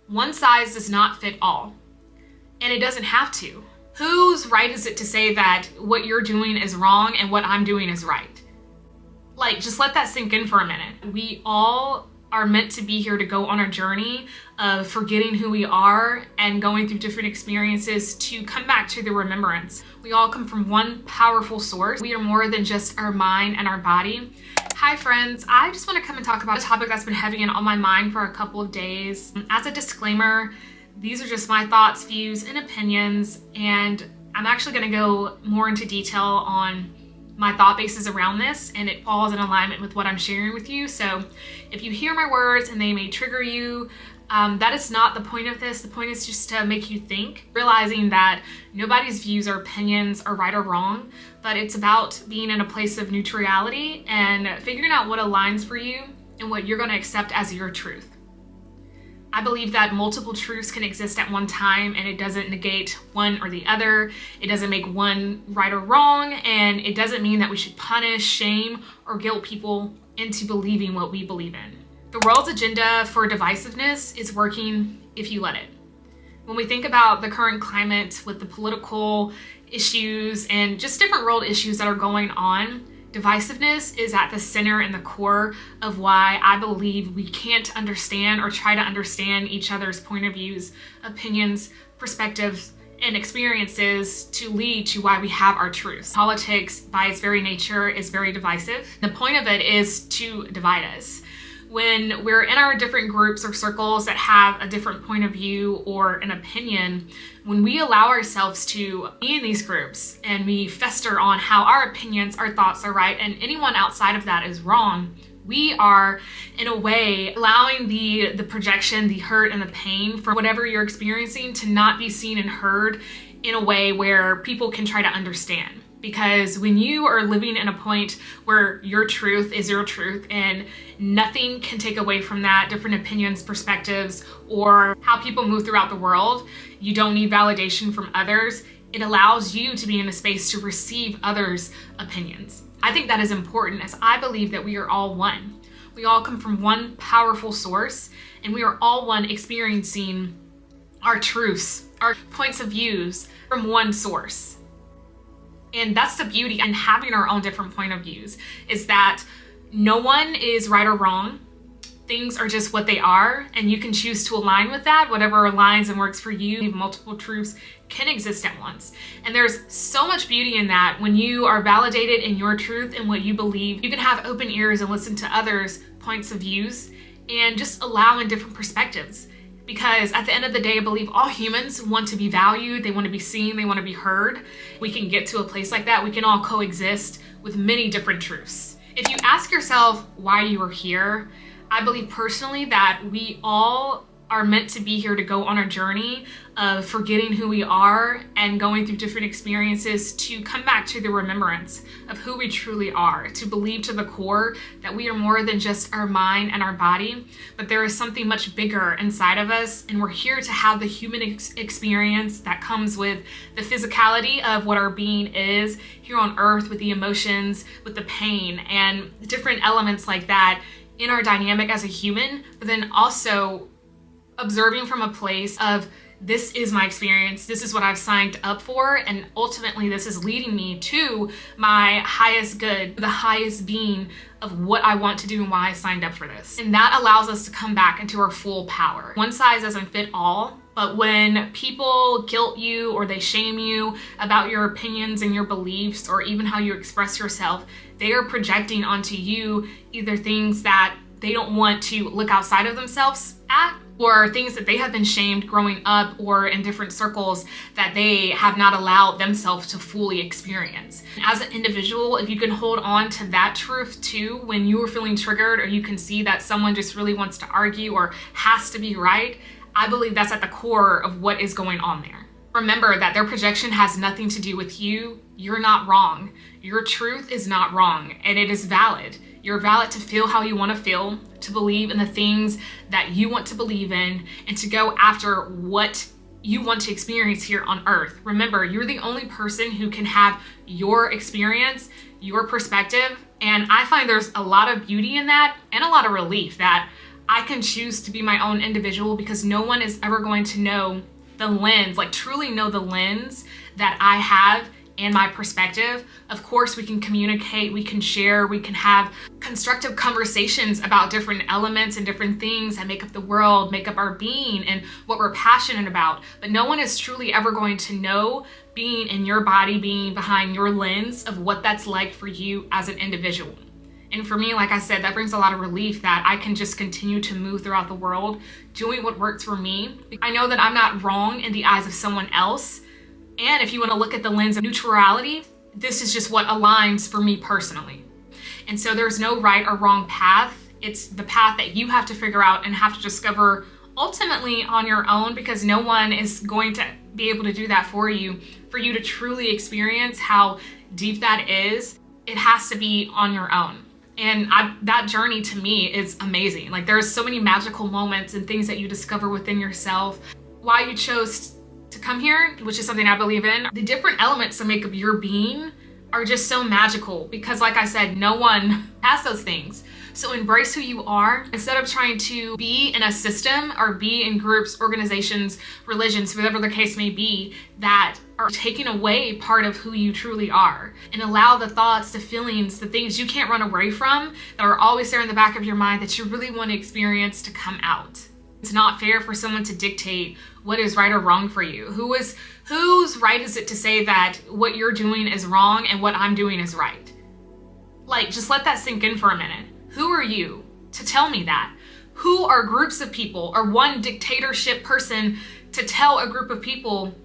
One size does not fit all, and it doesn't have to. Whose right is it to say that what you're doing is wrong and what I'm doing is right? Like, just let that sink in for a minute. We all are meant to be here to go on a journey of forgetting who we are and going through different experiences to come back to the remembrance. We all come from one powerful source. We are more than just our mind and our body. Hi friends, I just want to come and talk about a topic that's been heavy on my mind for a couple of days. As a disclaimer, these are just my thoughts, views, and opinions, and I'm actually going to go more into detail on my thought bases around this, and it falls in alignment with what I'm sharing with you. So if you hear my words and they may trigger you, that is not the point of this. The point is just to make you think, realizing that nobody's views or opinions are right or wrong, but it's about being in a place of neutrality and figuring out what aligns for you and what you're going to accept as your truth. I believe that multiple truths can exist at one time, and it doesn't negate one or the other. It doesn't make one right or wrong, and it doesn't mean that we should punish, shame, or guilt people into believing what we believe in. The world's agenda for divisiveness is working if you let it. When we think about the current climate with the political issues and just different world issues that are going on, divisiveness is at the center and the core of why I believe we can't understand or try to understand each other's point of views, opinions, perspectives, and experiences to lead to why we have our truths. Politics, by its very nature, is very divisive. The point of it is to divide us. When we're in our different groups or circles that have a different point of view or an opinion, when we allow ourselves to be in these groups and we fester on how our opinions, our thoughts are right, and anyone outside of that is wrong, we are, in a way, allowing the projection, the hurt, and the pain from whatever you're experiencing to not be seen and heard in a way where people can try to understand. Because when you are living in a point where your truth is your truth and nothing can take away from that, different opinions, perspectives, or how people move throughout the world, you don't need validation from others. It allows you to be in a space to receive others' opinions. I think that is important, as I believe that we are all one. We all come from one powerful source, and we are all one experiencing our truths, our points of views from one source. And that's the beauty in having our own different point of views, is that no one is right or wrong. Things are just what they are, and you can choose to align with that. Whatever aligns and works for you. Multiple truths can exist at once. And there's so much beauty in that. When you are validated in your truth and what you believe, you can have open ears and listen to others' points of views and just allow in different perspectives. Because at the end of the day, I believe all humans want to be valued, they want to be seen, they want to be heard. We can get to a place like that. We can all coexist with many different truths. If you ask yourself why you are here, I believe personally that we all are meant to be here to go on a journey of forgetting who we are and going through different experiences to come back to the remembrance of who we truly are, to believe to the core that we are more than just our mind and our body, but there is something much bigger inside of us, and we're here to have the human experience that comes with the physicality of what our being is here on earth, with the emotions, with the pain, and different elements like that in our dynamic as a human, but then also observing from a place of, this is my experience, this is what I've signed up for, and ultimately this is leading me to my highest good, the highest being of what I want to do and why I signed up for this. And that allows us to come back into our full power. One size doesn't fit all, but when people guilt you or they shame you about your opinions and your beliefs, or even how you express yourself, they are projecting onto you either things that they don't want to look outside of themselves at, or things that they have been shamed growing up or in different circles that they have not allowed themselves to fully experience. As an individual, if you can hold on to that truth too, when you are feeling triggered, or you can see that someone just really wants to argue or has to be right, I believe that's at the core of what is going on there. Remember that their projection has nothing to do with you. You're not wrong. Your truth is not wrong, and it is valid. You're valid to feel how you want to feel, to believe in the things that you want to believe in, and to go after what you want to experience here on earth. Remember, you're the only person who can have your experience, your perspective, and I find there's a lot of beauty in that and a lot of relief that I can choose to be my own individual because no one is ever going to know the lens, like truly know the lens that I have and my perspective. Of course, we can communicate, we can share, we can have constructive conversations about different elements and different things that make up the world, make up our being and what we're passionate about. But no one is truly ever going to know being in your body, being behind your lens of what that's like for you as an individual. And for me, like I said, that brings a lot of relief that I can just continue to move throughout the world, doing what works for me. I know that I'm not wrong in the eyes of someone else. And if you want to look at the lens of neutrality, this is just what aligns for me personally. And so there's no right or wrong path. It's the path that you have to figure out and have to discover ultimately on your own, because no one is going to be able to do that for you to truly experience how deep that is. It has to be on your own. And that journey to me is amazing. Like there's so many magical moments and things that you discover within yourself. Why you chose to come here, which is something I believe in. The different elements that make up your being are just so magical because like I said, no one has those things. So embrace who you are instead of trying to be in a system or be in groups, organizations, religions, whatever the case may be, that are taking away part of who you truly are, and allow the thoughts, the feelings, the things you can't run away from that are always there in the back of your mind that you really want to experience to come out. It's not fair for someone to dictate what is right or wrong for you. Whose right is it to say that what you're doing is wrong and what I'm doing is right? Like, just let that sink in for a minute. Who are you to tell me that? Who are groups of people or one dictatorship person to tell a group of people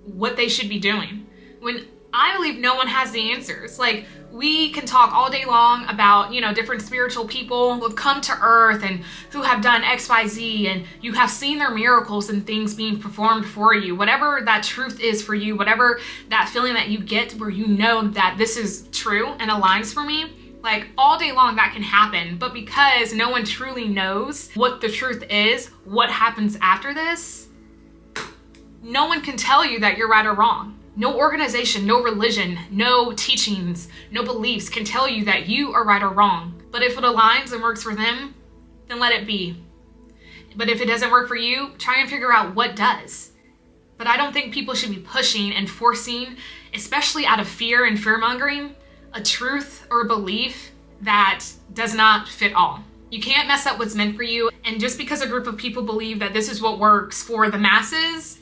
what they should be doing? When I believe no one has the answers. Like, we can talk all day long about, different spiritual people who have come to earth and who have done X, Y, Z, and you have seen their miracles and things being performed for you. Whatever that truth is for you, whatever that feeling that you get where you know that this is true and aligns for me, like all day long that can happen. But because no one truly knows what the truth is, what happens after this, no one can tell you that you're right or wrong. No organization, no religion, no teachings, no beliefs can tell you that you are right or wrong. But if it aligns and works for them, then let it be. But if it doesn't work for you, try and figure out what does. But I don't think people should be pushing and forcing, especially out of fear and fear-mongering, a truth or a belief that does not fit all. You can't mess up what's meant for you. And just because a group of people believe that this is what works for the masses,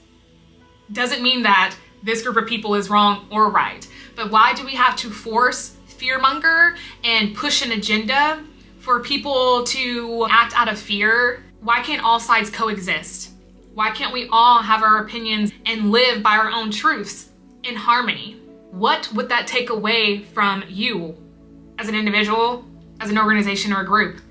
doesn't mean that this group of people is wrong or right. But why do we have to force, fearmonger, and push an agenda for people to act out of fear? Why can't all sides coexist? Why can't we all have our opinions and live by our own truths in harmony? What would that take away from you as an individual, as an organization, or a group?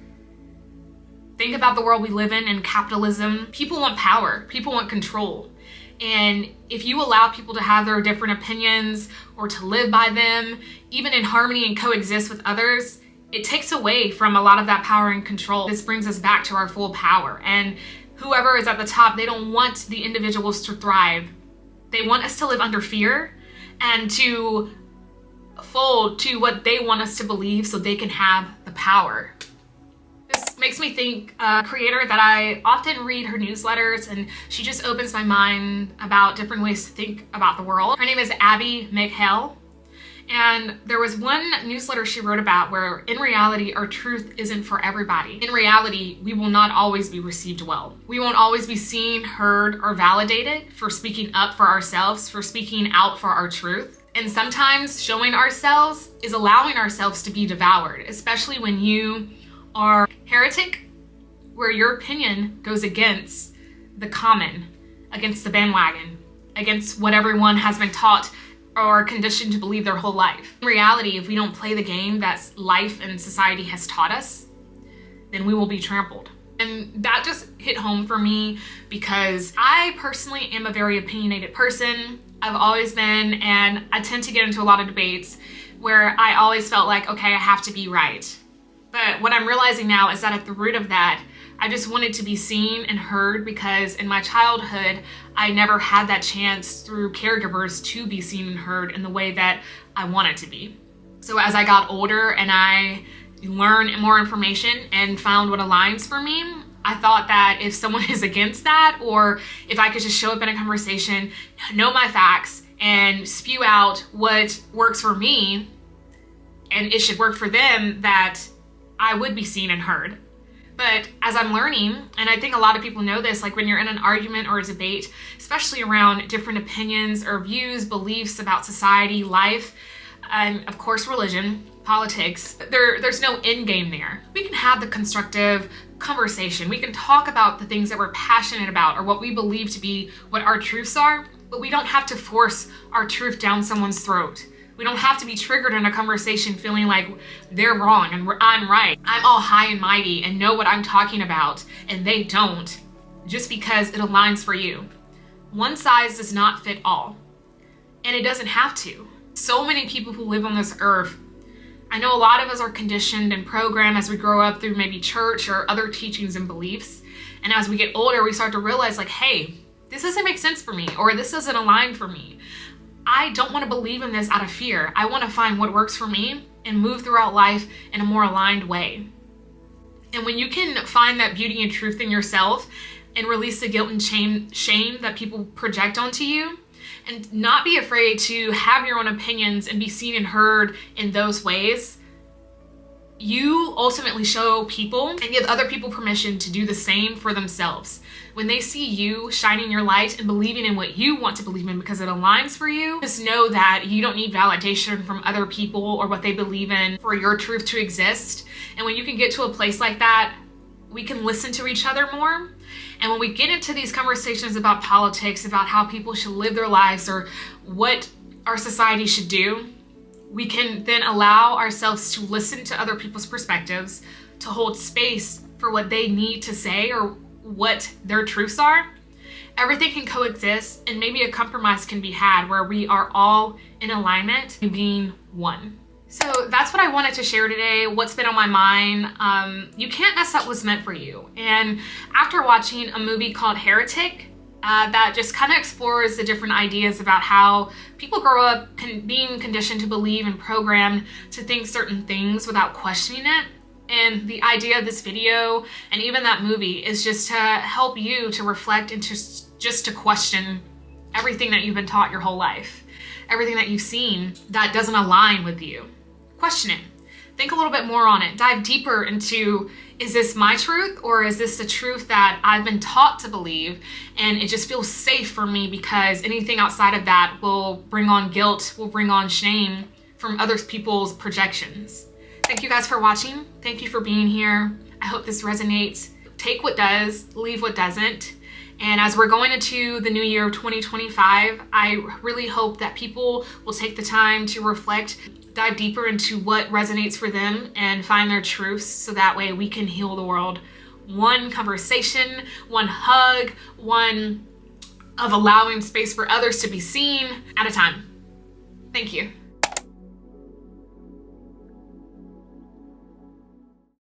Think about the world we live in capitalism. People want power, people want control. And if you allow people to have their different opinions or to live by them, even in harmony and coexist with others, it takes away from a lot of that power and control. This brings us back to our full power. And whoever is at the top, they don't want the individuals to thrive. They want us to live under fear and to fold to what they want us to believe so they can have the power. This makes me think a creator that I often read her newsletters, and she just opens my mind about different ways to think about the world. Her name is McHale. And there was one newsletter she wrote about where in reality, our truth isn't for everybody. In reality, we will not always be received well. We won't always be seen, heard, or validated for speaking up for ourselves, for speaking out for our truth. And sometimes showing ourselves is allowing ourselves to be devoured, especially when you are heretic, where your opinion goes against the common, against the bandwagon, against what everyone has been taught or conditioned to believe their whole life. In reality, if we don't play the game that life and society has taught us, then we will be trampled. And that just hit home for me because I personally am a very opinionated person. I've always been, and I tend to get into a lot of debates where I always felt like, okay, I have to be right. But what I'm realizing now is that at the root of that, I just wanted to be seen and heard because in my childhood, I never had that chance through caregivers to be seen and heard in the way that I wanted to be. So as I got older and I learn more information and found what aligns for me. I thought that if someone is against that, or if I could just show up in a conversation, know my facts, and spew out what works for me, and it should work for them, that I would be seen and heard. But as I'm learning, and I think a lot of people know this, like when you're in an argument or a debate, especially around different opinions or views, beliefs about society, life, and of course religion, politics, there's no end game there. We can have the constructive conversation. We can talk about the things that we're passionate about or what we believe to be what our truths are, but we don't have to force our truth down someone's throat. We don't have to be triggered in a conversation feeling like they're wrong and I'm right. I'm all high and mighty and know what I'm talking about and they don't, just because it aligns for you. One size does not fit all, and it doesn't have to. So many people who live on this earth, I know a lot of us are conditioned and programmed as we grow up through maybe church or other teachings and beliefs. And as we get older, we start to realize like, hey, this doesn't make sense for me, or this doesn't align for me. I don't want to believe in this out of fear. I want to find what works for me and move throughout life in a more aligned way. And when you can find that beauty and truth in yourself and release the guilt and shame that people project onto you, and not be afraid to have your own opinions and be seen and heard in those ways, you ultimately show people and give other people permission to do the same for themselves. When they see you shining your light and believing in what you want to believe in because it aligns for you, just know that you don't need validation from other people or what they believe in for your truth to exist. And when you can get to a place like that, we can listen to each other more. And when we get into these conversations about politics, about how people should live their lives or what our society should do, we can then allow ourselves to listen to other people's perspectives, to hold space for what they need to say or what their truths are. Everything can coexist, and maybe a compromise can be had where we are all in alignment and being one. So that's what I wanted to share today, what's been on my mind. You can't mess up what's meant for you. And after watching a movie called Heretic, that just kind of explores the different ideas about how people grow up being conditioned to believe and programmed to think certain things without questioning it. And the idea of this video and even that movie is just to help you to reflect and just to question everything that you've been taught your whole life, everything that you've seen that doesn't align with you. Question it. Think a little bit more on it. Dive deeper into, is this my truth, or is this the truth that I've been taught to believe and it just feels safe for me because anything outside of that will bring on guilt, will bring on shame from other people's projections. Thank you guys for watching. Thank you for being here. I hope this resonates. Take what does, leave what doesn't. And as we're going into the new year of 2025, I really hope that people will take the time to reflect, dive deeper into what resonates for them and find their truths, so that way we can heal the world. One conversation, one hug, one of allowing space for others to be seen at a time. Thank you.